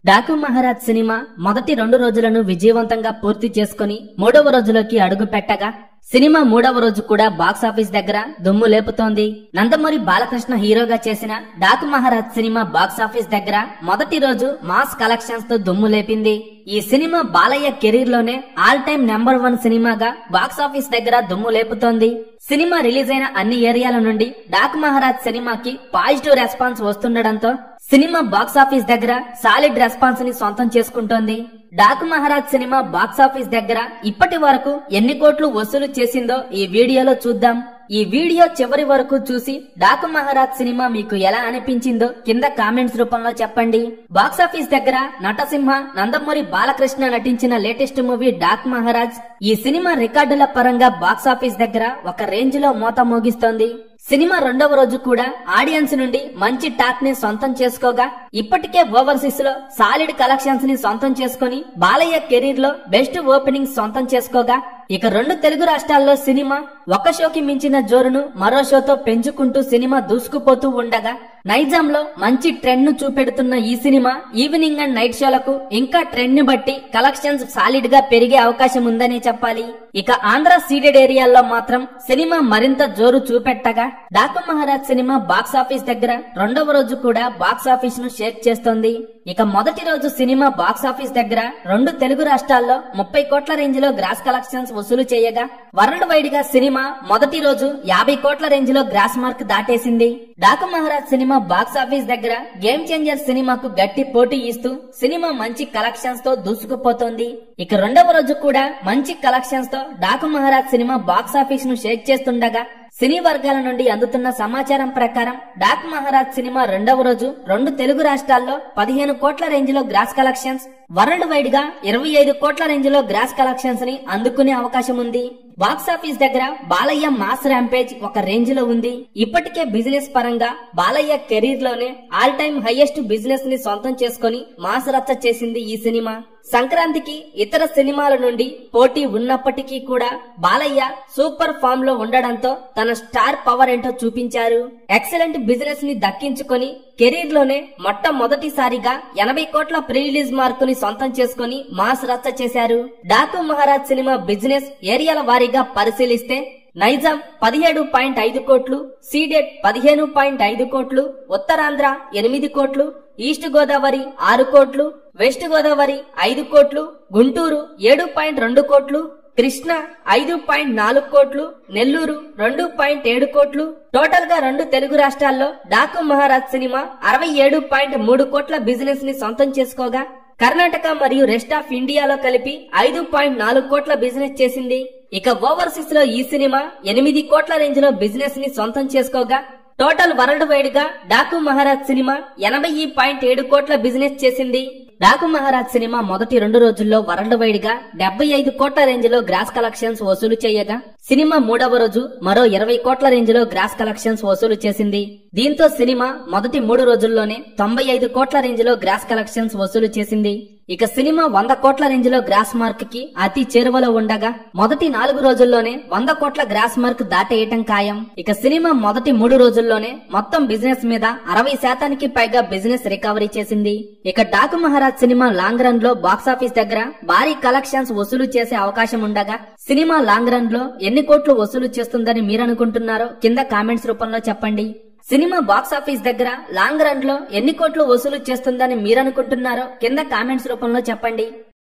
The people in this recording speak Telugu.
డాకు మహారాజ్ సినిమా మొదటి 2 రోజులను విజయవంతంగా పూర్తి చేసుకుని 3వ రోజులోకి అడుగు పెట్టగా సినిమా 3వ రోజు కూడా బాక్సాఫీస్ దగ్గర దుమ్ము లేపుతోంది. నందమూరి బాలకృష్ణ హీరోగా చేసిన డాకు మహారాజ్ సినిమా బాక్సాఫీస్ దగ్గర మొదటి రోజు మాస్ కలెక్షన్స్ తో దుమ్ము లేపింది. ఈ సినిమా బాలయ్య కెరీర్ లోనే ఆల్ టైమ్ నెంబర్ 1 సినిమాగా బాక్సాఫీస్ దగ్గర దుమ్ము లేపుతోంది. సినిమా రిలీజ్ అయిన అన్ని ఏరియాల నుండి డాకు మహారాజ్ సినిమాకి పాజిటివ్ రెస్పాన్స్ వస్తుండడంతో సినిమా బాక్సాఫీస్ దగ్గర సాలిడ్ రెస్పాన్స్ ని సొంతం చేసుకుంటోంది. డాకు మహారాజ్ సినిమా బాక్సాఫీస్ దగ్గర ఇప్పటి వరకు ఎన్ని కోట్లు వసూలు చేసిందో ఈ వీడియోలో చూద్దాం. ఈ వీడియో చివరి వరకు చూసి డాకు మహారాజ్ సినిమా మీకు ఎలా అనిపించిందో కింద కామెంట్స్ రూపంలో చెప్పండి. బాక్సాఫీస్ దగ్గర నటసింహ, నందమూరి బాలకృష్ణ నటించిన లేటెస్ట్ మూవీ డాకు మహారాజ్ ఈ సినిమా రికార్డుల పరంగా బాక్సాఫీస్ దగ్గర ఒక రేంజ్ లో మోత మోగిస్తోంది. సినిమా 2వ రోజు కూడా ఆడియన్స్ నుండి మంచి టాక్ ని సొంతం చేసుకోగా ఇప్పటికే ఓవర్సీస్ లో సాలిడ్ కలెక్షన్స్ ని సొంతం చేసుకుని బాలయ్య కెరీర్ లో బెస్ట్ ఓపెనింగ్ సొంతం చేసుకోగా ఇక 2 తెలుగు రాష్ట్రాల్లో సినిమా ఒక షోకి మించిన జోరును మరో షోతో పెంచుకుంటూ సినిమా దూసుకుపోతూ ఉండగా నైజాంలో మంచి ట్రెండ్ ను చూపెడుతున్న ఈ సినిమా ఈవినింగ్ అండ్ నైట్ షోలకు ఇంకా ట్రెండ్ ని బట్టి కలెక్షన్స్ సాలిడ్ గా పెరిగే అవకాశం ఉందనే చెప్పాలి. ఇక ఆంధ్ర సీడెడ్ ఏరియాల్లో మాత్రం సినిమా మరింత జోరు చూపెట్టగా డాకు మహారాజ్ సినిమా బాక్సాఫీస్ దగ్గర 2వ రోజు కూడా బాక్సాఫీస్ ను షేక్ చేస్తోంది. ఇక మొదటి రోజు సినిమా బాక్సాఫీస్ దగ్గర 2 తెలుగు రాష్ట్రాల్లో 30 కోట్ల రేంజ్ లో గ్రాస్ కలెక్షన్స్ వసూలు చేయగా వరల్డ్ వైడ్ గా సినిమా మొదటి రోజు 50 కోట్ల రేంజ్ లో గ్రాస్ మార్క్ దాటేసింది. డాకు మహారాజ్ సినిమా బాక్సాఫీస్ దగ్గర గేమ్ చేంజర్ సినిమాకు గట్టి పోటీ ఇస్తూ సినిమా మంచి కలెక్షన్స్ తో దూసుకుపోతోంది. ఇక 2వ రోజు కూడా మంచి కలెక్షన్స్ తో డాకు మహారాజ్ సినిమా బాక్సాఫీస్ ను షేక్ చేస్తుండగా సినీ వర్గాల నుండి అందుతున్న సమాచారం ప్రకారం డాకు మహారాజ్ సినిమా 2వ రోజు 2 తెలుగు రాష్ట్రాల్లో 15 కోట్ల రేంజ్ లో గ్రాస్ కలెక్షన్స్, వరల్డ్ వైడ్ గా 25 కోట్ల రేంజ్ లో గ్రాస్ కలెక్షన్స్ ని అందుకునే అవకాశం ఉంది. బాక్సాఫీస్ దగ్గర బాలయ్య మాస్ ర్యాంపేజ్ ఒక రేంజ్ లో ఉంది. ఇప్పటికే బిజినెస్ పరంగా బాలయ్య కెరీర్ లోనే ఆల్ టైమ్ హైయెస్ట్ బిజినెస్ ని సొంతం చేసుకుని మాస్ రచ్చ చేసింది ఈ సినిమా. సంక్రాంతికి ఇతర సినిమాల నుండి పోటీ ఉన్నప్పటికీ కూడా బాలయ్య సూపర్ ఫామ్ లో ఉండడంతో తన స్టార్ పవర్ ఏంటో చూపించారు. ఎక్సలెంట్ బిజినెస్ ని దక్కించుకొని కెరీర్ లోనే మొట్టమొదటిసారిగా 80 కోట్ల ప్రీ రిలీజ్ మార్కుని సొంతం చేసుకుని మాస్ రచ్చ చేశారు. డాకు మహారాజ్ సినిమా బిజినెస్ ఏరియాల వారీగా పరిశీలిస్తే నైజాం 17.5 కోట్లు, సీడెడ్ 15.5 కోట్లు, ఉత్తరాంధ్ర 8 కోట్లు, ఈస్ట్ గోదావరి 6 కోట్లు, వెస్ట్ గోదావరి 5 కోట్లు, గుంటూరు 7.2 కోట్లు, కృష్ణ 5.4 కోట్లు, నెల్లూరు 2.7 కోట్లు. టోటల్ గా 2 తెలుగు రాష్ట్రాల్లో డాకు మహారాజ్ సినిమా 67.3 కోట్ల బిజినెస్ ని సొంతం చేసుకోగా కర్ణాటక మరియు రెస్ట్ ఆఫ్ ఇండియాలో కలిపి 5.4 కోట్ల బిజినెస్ చేసింది. ఇక ఓవర్సీస్ లో ఈ సినిమా 8 కోట్ల రేంజ్ లో బిజినెస్ ని సొంతం చేసుకోగా టోటల్ వరల్డ్ వైడ్ గా డాకు మహారాజ్ సినిమా 80.7 కోట్ల బిజినెస్ చేసింది. డాకు మహారాజ్ సినిమా మొదటి 2 రోజుల్లో వరల్డ్ వైడ్ గా 75 కోట్ల రేంజ్ లో గ్రాస్ కలెక్షన్స్ వసూలు చేయగా సినిమా 3వ రోజు మరో 20 కోట్ల రేంజ్ లో గ్రాస్ కలెక్షన్స్ వసూలు చేసింది. దీంతో సినిమా మొదటి 3 రోజుల్లోనే 95 కోట్ల రేంజ్ లో గ్రాస్ కలెక్షన్స్ వసూలు చేసింది. ఇక సినిమా 100 కోట్ల రేంజ్ లో గ్రాస్ మార్క్ కి అతి చేరువలో ఉండగా మొదటి 4 రోజుల్లోనే 100 కోట్ల గ్రాస్ మార్క్ దాటేయటం ఖాయం. ఇక సినిమా మొదటి 3 రోజుల్లోనే మొత్తం బిజినెస్ మీద 60% పైగా బిజినెస్ రికవరీ చేసింది. ఇక Daaku Maharaj cinema long run లో బాక్సాఫీస్ దగ్గర భారీ కలెక్షన్స్ వసూలు చేసే అవకాశం ఉండగా సినిమా లాంగ్ రన్ లో ఎన్ని కోట్లు వసూలు చేస్తుందని మీరనుకుంటున్నారో కింద కామెంట్స్ రూపంలో చెప్పండి. సినిమా బాక్సాఫీస్ దగ్గర లాంగ్ రన్ లో ఎన్ని కోట్లు వసూలు చేస్తుందని మీరనుకుంటున్నారో కింద కామెంట్స్ రూపంలో చెప్పండి.